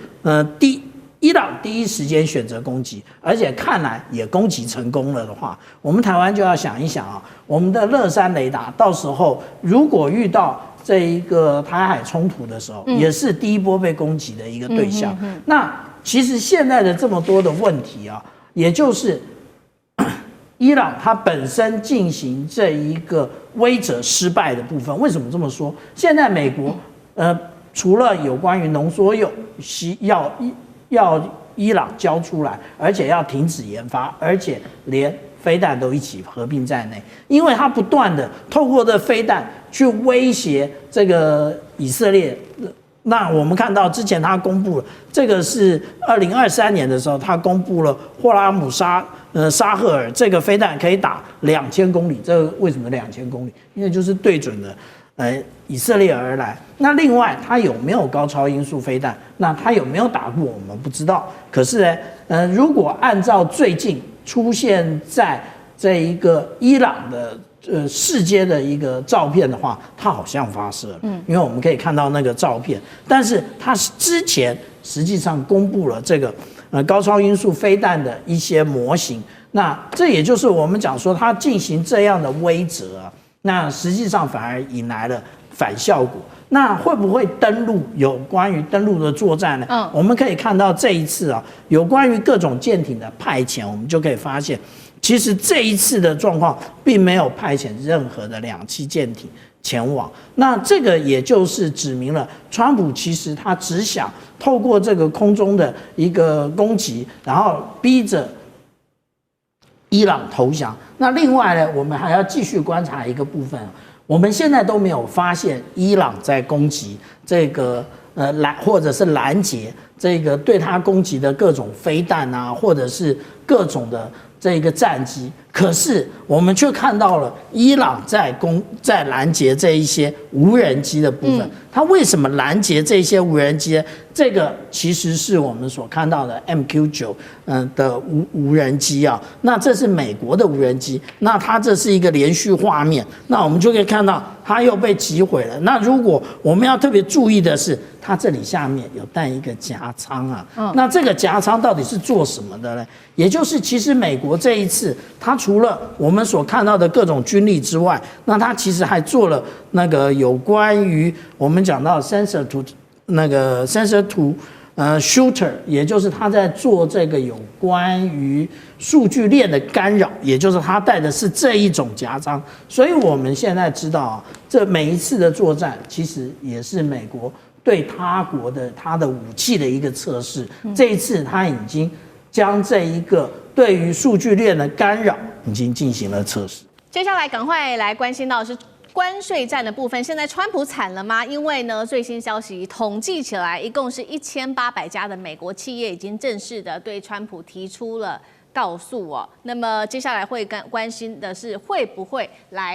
伊朗第一时间选择攻击，而且看来也攻击成功了的话，我们台湾就要想一想我们的乐山雷达到时候如果遇到这一个台海冲突的时候，也是第一波被攻击的一个对象。那其实现在的这么多的问题也就是伊朗它本身进行这一个威慑失败的部分。为什么这么说？现在美国除了有关于浓缩铀要伊朗交出来，而且要停止研发，而且连飞弹都一起合并在内，因为它不断的透过这飞弹去威胁这个以色列。那我们看到之前他公布了，这个是2023年的时候，他公布了霍拉姆沙赫尔这个飞弹可以打2000公里。这个为什么2000公里？因为就是对准了以色列而来。那另外，它有没有高超音速飞弹？那它有没有打过？我们不知道。可是呢，如果按照最近出现在这一个伊朗的世界的一个照片的话，它好像发射了。因为我们可以看到那个照片，但是它之前实际上公布了这个高超音速飞弹的一些模型。那这也就是我们讲说，它进行这样的威慑那实际上反而引来了反效果。那会不会登陆？有关于登陆的作战呢？我们可以看到这一次有关于各种舰艇的派遣，我们就可以发现，其实这一次的状况并没有派遣任何的两栖舰艇前往。那这个也就是指明了，川普其实他只想透过这个空中的一个攻击，然后逼着伊朗投降。那另外呢，我们还要继续观察一个部分，我们现在都没有发现伊朗在攻击这个或者是拦截这个对他攻击的各种飞弹或者是各种的这个战机。可是我们却看到了伊朗在拦截这一些无人机的部分。它为什么拦截这些无人机？这个其实是我们所看到的 MQ9的无人机那这是美国的无人机，那它这是一个连续画面，那我们就可以看到它又被击毁了。那如果我们要特别注意的是，它这里下面有带一个夹舱那这个夹舱到底是做什么的呢？也就是其实美国这一次它除了我们所看到的各种军力之外，那它其实还做了那个有关于我们讲到 sensor to shooter， 也就是他在做这个有关于数据链的干扰，也就是他带的是这一种夹舱。所以我们现在知道这每一次的作战其实也是美国对他国的他的武器的一个测试。这一次他已经将这一个对于数据链的干扰已经进行了测试。接下来赶快来关心到的是关税战的部分。现在川普惨了吗？因为呢，最新消息统计起来，一共是1800家的美国企业已经正式的对川普提出了告诉那么接下来会关心的是会不会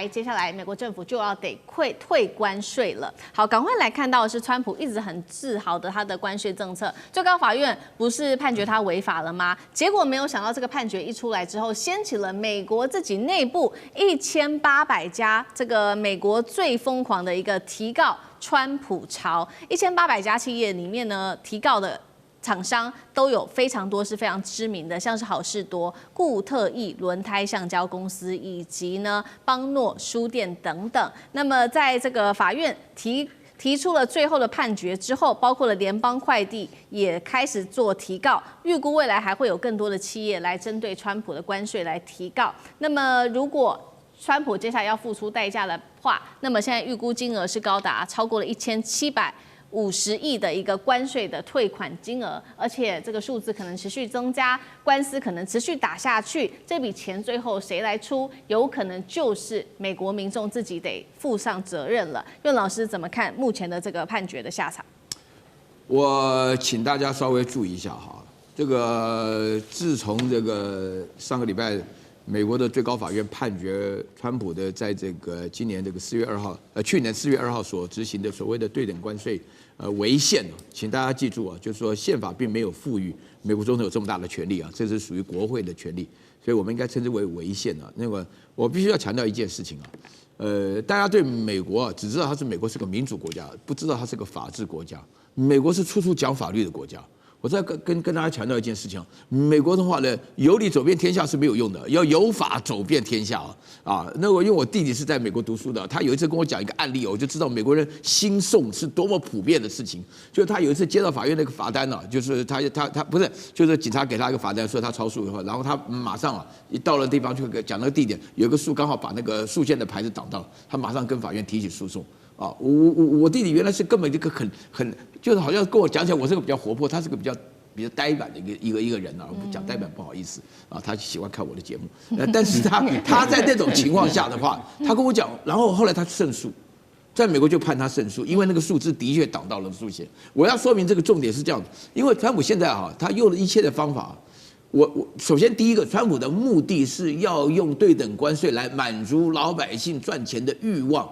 接下来美国政府就要得退关税了。好，赶快来看到的是川普一直很自豪的他的关税政策，最高法院不是判决他违法了吗？结果没有想到这个判决一出来之后，掀起了美国自己内部1800家这个美国最疯狂的一个提告川普潮。1800家企业里面呢，提告的厂商都有非常多是非常知名的，像是好事多、固特异轮胎橡胶公司，以及呢邦诺书店等等。那么在这个法院提出了最后的判决之后，包括了联邦快递也开始做提告，预估未来还会有更多的企业来针对川普的关税来提告。那么如果川普接下来要付出代价的话，那么现在预估金额是高达超过了1750亿的一个关税的退款金额，而且这个数字可能持续增加，官司可能持续打下去，这笔钱最后谁来出，有可能就是美国民众自己得负上责任了。苑老师怎么看目前的这个判决的下场？我请大家稍微注意一下哈，这个自从这个上个礼拜美国的最高法院判决川普的在这个今年这个4月2号，去年4月2号所执行的所谓的对等关税违宪，请大家记住啊，就是说宪法并没有赋予美国总统有这么大的权利啊，这是属于国会的权利，所以我们应该称之为违宪啊。那个我必须要强调一件事情啊。大家对美国只知道它是美国是个民主国家，不知道它是个法治国家。美国是处处讲法律的国家。我再跟大家强调一件事情，美国的话呢，有理走遍天下是没有用的，要有法走遍天下啊。那我因为我弟弟是在美国读书的，他有一次跟我讲一个案例，我就知道美国人兴讼是多么普遍的事情。就是他有一次接到法院那个罚单呢，就是他不是，就是警察给他一个罚单，说他超速以后，然后他马上一到了地方去讲那个地点，有个树刚好把那个树线的牌子挡到，他马上跟法院提起诉讼。我弟弟原来是根本这个很就是好像跟我讲起来，我是个比较活泼，他是个比较呆板的一个人啊，讲呆板不好意思啊，他喜欢看我的节目，但是他在那种情况下的话，他跟我讲，然后后来他胜诉，在美国就判他胜诉，因为那个树枝的确挡到了树线。我要说明这个重点是这样的，因为川普现在他用了一切的方法。我首先第一个，川普的目的是要用对等关税来满足老百姓赚钱的欲望。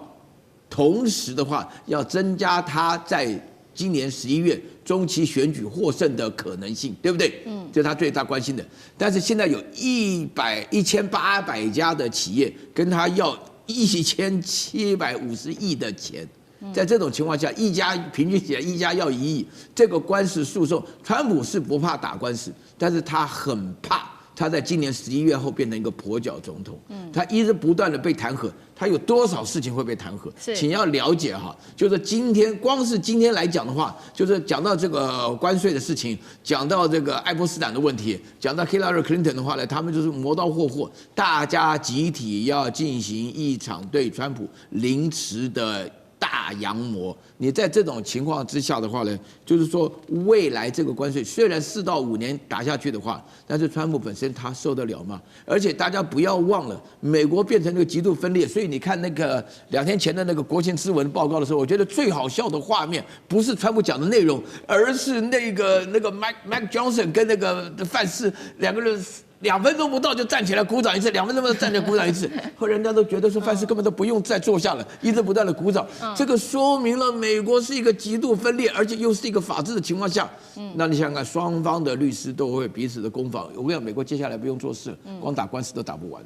同时的话，要增加他在今年11月中期选举获胜的可能性，对不对？这是他最大关心的。但是现在有1800家的企业跟他要1750亿的钱，在这种情况下，一家平均起来一家要1亿，这个官司诉讼，川普是不怕打官司，但是他很怕。他在今年11月后变成一个跛脚总统，他一直不断的被弹劾，他有多少事情会被弹劾？请要了解哈，就是光是今天来讲的话，就是讲到这个关税的事情，讲到这个爱泼斯坦的问题，讲到 Hillary Clinton 的话呢，他们就是磨刀霍霍，大家集体要进行一场对川普凌迟的大阳谋。你在这种情况之下的话呢，就是说未来这个关税虽然4到5年打下去的话，但是川普本身他受得了吗？而且大家不要忘了，美国变成那个极度分裂，所以你看那个2天前的那个国情咨文报告的时候，我觉得最好笑的画面不是川普讲的内容，而是那个 Mike Johnson 跟那个范斯两个人。2分钟不到就站起来鼓掌一次，2分钟不到站起来鼓掌一次，后人家都觉得说范斯根本都不用再坐下了，一直不断的鼓掌。这个说明了美国是一个极度分裂，而且又是一个法治的情况下。那你想想看，双方的律师都会彼此的攻防。我跟你讲，美国接下来不用做事，光打官司都打不完。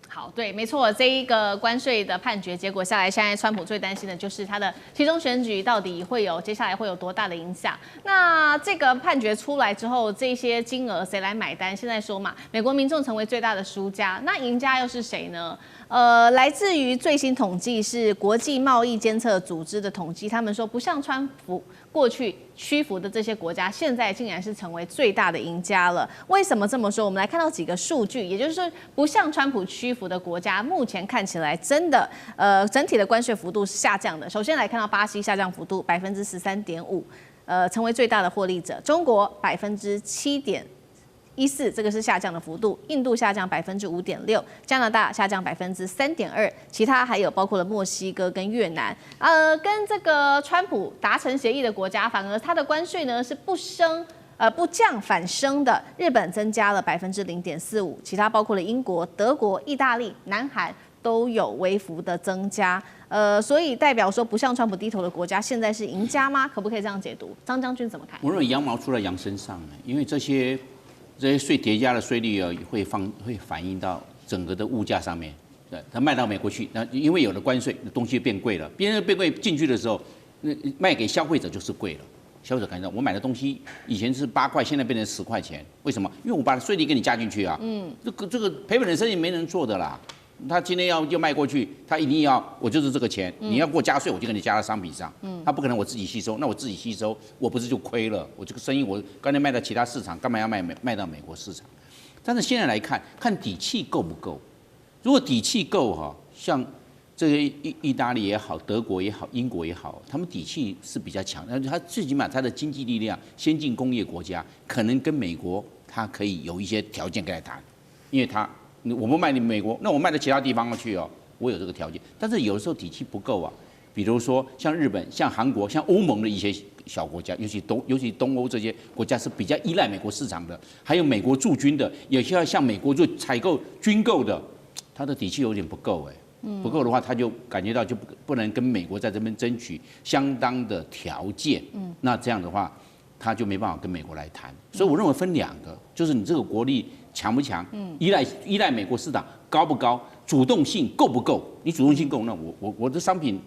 好，对，没错，这一个关税的判决结果下来，现在川普最担心的就是他的期中选举到底接下来会有多大的影响。那这个判决出来之后，这些金额谁来买单？现在说嘛，美国民众成为最大的输家，那赢家又是谁呢？来自于最新统计是国际贸易监测组织的统计，他们说不像川普过去屈服的这些国家，现在竟然是成为最大的赢家了。为什么这么说？我们来看到几个数据，也就是说，不向川普屈服的国家，目前看起来真的整体的关税幅度是下降的。首先来看到巴西下降幅度13.5%，成为最大的获利者。中国7.14%，这个是下降的幅度。印度下降5.6%，加拿大下降3.2%，其他还有包括了墨西哥跟越南。跟这个川普达成协议的国家，反而它的关税呢是不降反升的。日本增加了0.45%，其他包括了英国、德国、意大利、南韩都有微幅的增加。所以代表说不向川普低头的国家，现在是赢家吗？可不可以这样解读？张将军怎么看？我认为羊毛出在羊身上，因为这些税叠加的税率会反映到整个的物价上面。对，它卖到美国去，那因为有了关税，东西变贵了。别人变贵进去的时候，那卖给消费者就是贵了。消费者感觉到我买的东西以前是8块，现在变成10块钱，为什么？因为我把税率给你加进去啊。这个赔本的生意没人做的啦。他今天要卖过去，他一定要我就是这个钱，你要给我加税，我就给你加到商品上。他不可能我自己吸收，那我自己吸收，我不是就亏了？我这个生意我刚才卖到其他市场，干嘛要卖到美国市场？但是现在来看底气够不够？如果底气够像这个意大利也好，德国也好，英国也好，他们底气是比较强，但是他最起码他的经济力量，先进工业国家可能跟美国他可以有一些条件跟他谈，因为我不卖你美国，那我卖到其他地方去我有这个条件。但是有的时候底气不够啊，比如说像日本、像韩国、像欧盟的一些小国家，尤其东欧这些国家是比较依赖美国市场的，还有美国驻军的，也需要向美国做采购军购的，他的底气有点不够不够的话，他就感觉到就不能跟美国在这边争取相当的条件，那这样的话，他就没办法跟美国来谈。所以我认为分两个，就是你这个国力强不强，依赖美国市场高不高，主动性够不够？你主动性够，那我的商品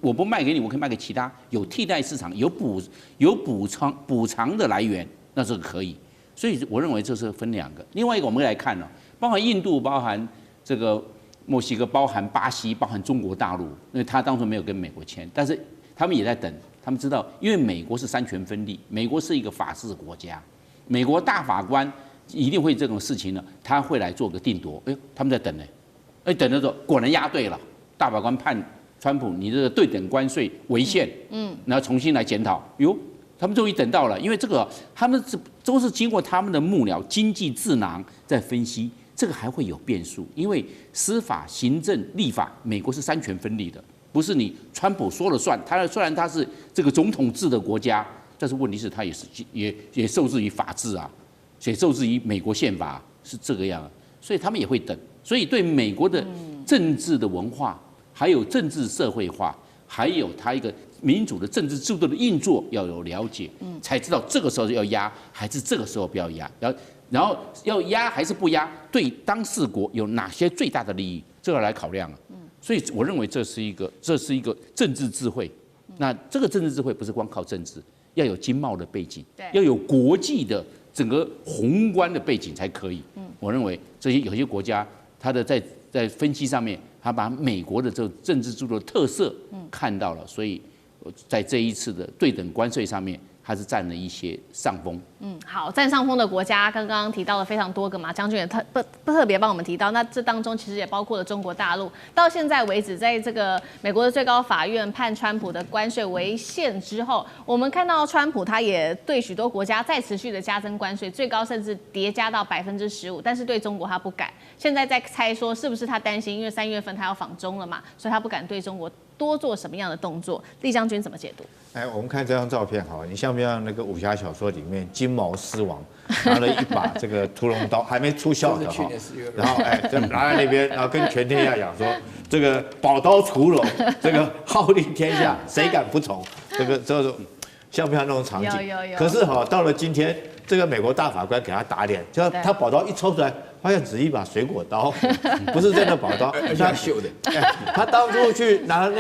我不卖给你，我可以卖给其他有替代市场、有补偿的来源，那这个可以。所以我认为这是分两个。另外一个我们来看包含印度、包含这个墨西哥、包含巴西、包含中国大陆，因为他当初没有跟美国签，但是他们也在等，他们知道，因为美国是三权分立，美国是一个法治国家，美国大法官一定会这种事情呢，他会来做个定夺。他们在等呢，等的时候果然押对了，大法官判川普你这个对等关税违宪，然后重新来检讨，他们终于等到了，因为这个他们都是经过他们的幕僚、经济智囊在分析。这个还会有变数，因为司法、行政、立法，美国是三权分立的，不是你川普说了算。虽然他是这个总统制的国家，但是问题是他也受制于法治啊，也受制于美国宪法，是这个样，所以他们也会等。所以对美国的政治的文化，还有政治社会化，还有他一个民主的政治制度的运作要有了解，才知道这个时候要压还是这个时候不要压，然后要压还是不压，对当事国有哪些最大的利益，这个来考量所以我认为这是一个政治智慧。那这个政治智慧不是光靠政治，要有经贸的背景，要有国际的整个宏观的背景才可以。我认为有些国家，它的在分析上面，他把美国的这个政治制度的特色看到了，所以在这一次的对等关税上面，它是占了一些上风。好，占上风的国家刚刚提到了非常多个嘛，将军也特别帮我们提到，那这当中其实也包括了中国大陆。到现在为止，在这个美国的最高法院判川普的关税违宪之后，我们看到川普他也对许多国家再持续的加征关税，最高甚至叠加到15%，但是对中国他不敢。现在在猜说是不是他担心，因为3月份他要访中了嘛，所以他不敢对中国多做什么样的动作？厉将军怎么解读？我们看这张照片，你像不像那个武侠小说里面金毛狮王拿了一把这个屠龙刀，还没出校的然后就拿在那边，然后跟全天下讲说，这个宝刀屠龙，这个号令天下，谁敢不从？这种像不像那种场景？有。可是到了今天，这个美国大法官给他打脸，就他宝刀一抽出来，发现只是一把水果刀，不是真的宝刀，他绣的。他当初去拿了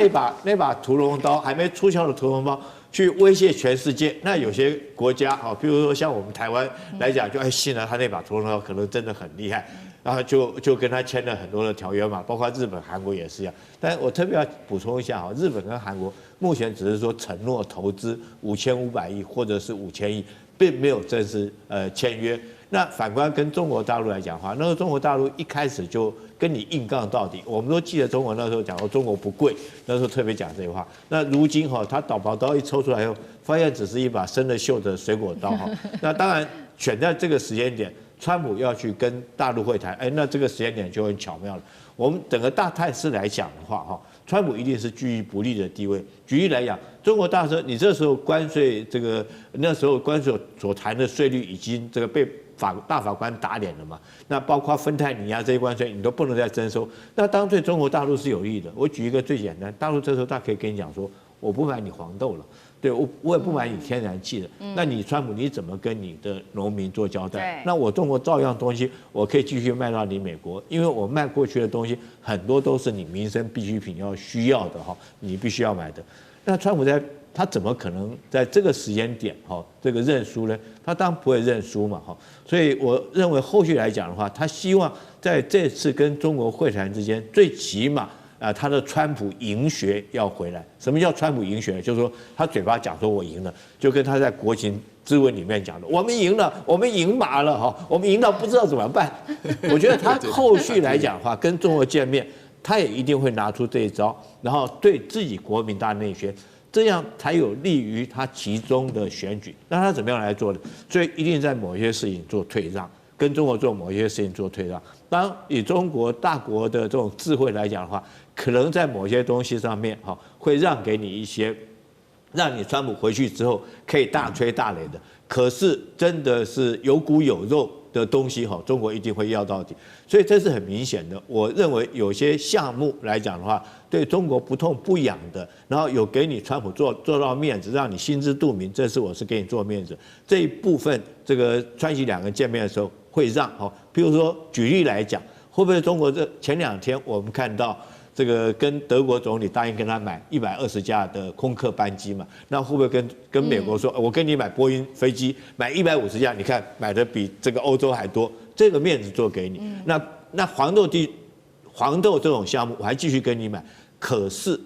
那把屠龙刀，还没出鞘的屠龙刀，去威胁全世界。那有些国家比如说像我们台湾来讲，就信了他那把屠龙刀可能真的很厉害，然后就跟他签了很多的条约嘛，包括日本、韩国也是一样。但我特别要补充一下日本跟韩国目前只是说承诺投资5500亿或者是5000亿，并没有正式签约。那反观跟中国大陆来讲的话，那个中国大陆一开始就跟你硬杠到底。我们都记得中国那时候讲说中国不贵，那时候特别讲这句话。那如今他宝刀一抽出来以后，发现只是一把生了锈的水果刀那当然选在这个时间点，川普要去跟大陆会谈，那这个时间点就很巧妙了。我们整个大态势来讲的话川普一定是居于不利的地位。举例来讲，中国大陆你这时候关税那时候关税所谈的税率已经这个被大法官打脸了嘛？那包括芬太尼这些关税你都不能再征收，那当对中国大陆是有利的。我举一个最简单，大陆这时候他可以跟你讲说，我不买你黄豆了。对，我也不买你天然气了。那你川普你怎么跟你的农民做交代？那我中国照样东西我可以继续卖到你美国，因为我卖过去的东西很多都是你民生必需品需要的你必须要买的。那川普他怎么可能在这个时间点这个认输呢？他当然不会认输嘛所以我认为后续来讲的话，他希望在这次跟中国会谈之间，最起码他的川普赢学要回来。什么叫川普赢学？就是说他嘴巴讲说我赢了，就跟他在国情咨文里面讲的，我们赢了，我们赢麻了我们赢到不知道怎么办。我觉得他后续来讲的话，跟中国见面，他也一定会拿出这一招，然后对自己国民大内宣，这样才有利于他其中的选举。那他怎么样来做呢？所以一定在某些事情做退让，跟中国做某些事情做退让。当然，以中国大国的这种智慧来讲的话，可能在某些东西上面会让给你一些让你川普回去之后可以大吹大擂的。可是真的是有骨有肉的东西哈，中国一定会要到底，所以这是很明显的。我认为有些项目来讲的话，对中国不痛不痒的，然后有给你川普做到面子，让你心知肚明，这次我是给你做面子。这一部分，这个川习两个人见面的时候会让哈，譬如说举例来讲，会不会中国这前2天我们看到？这个跟德国总理答应跟他买120架的空客班机嘛，那会不会跟美国说，我跟你买波音飞机，买150架，你看买的比这个欧洲还多，这个面子做给你。那黄豆这种项目我还继续跟你买，可是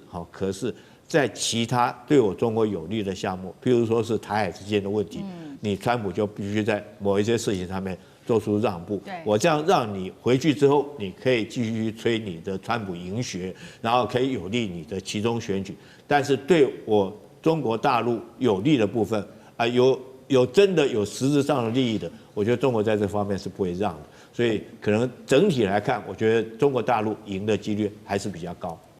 在其他对我中国有利的项目，譬如说是台海之间的问题，你川普就必须在某一些事情上面做出让步。我这样让你回去之后，你可以继续吹你的川普赢学，然后可以有利你的其中选举。但是对我中国大陆有利的部分啊，有真的有实质上的利益的，我觉得中国在这方面是不会让的。所以可能整体来看，我觉得中国大陆赢的几率还是比较高。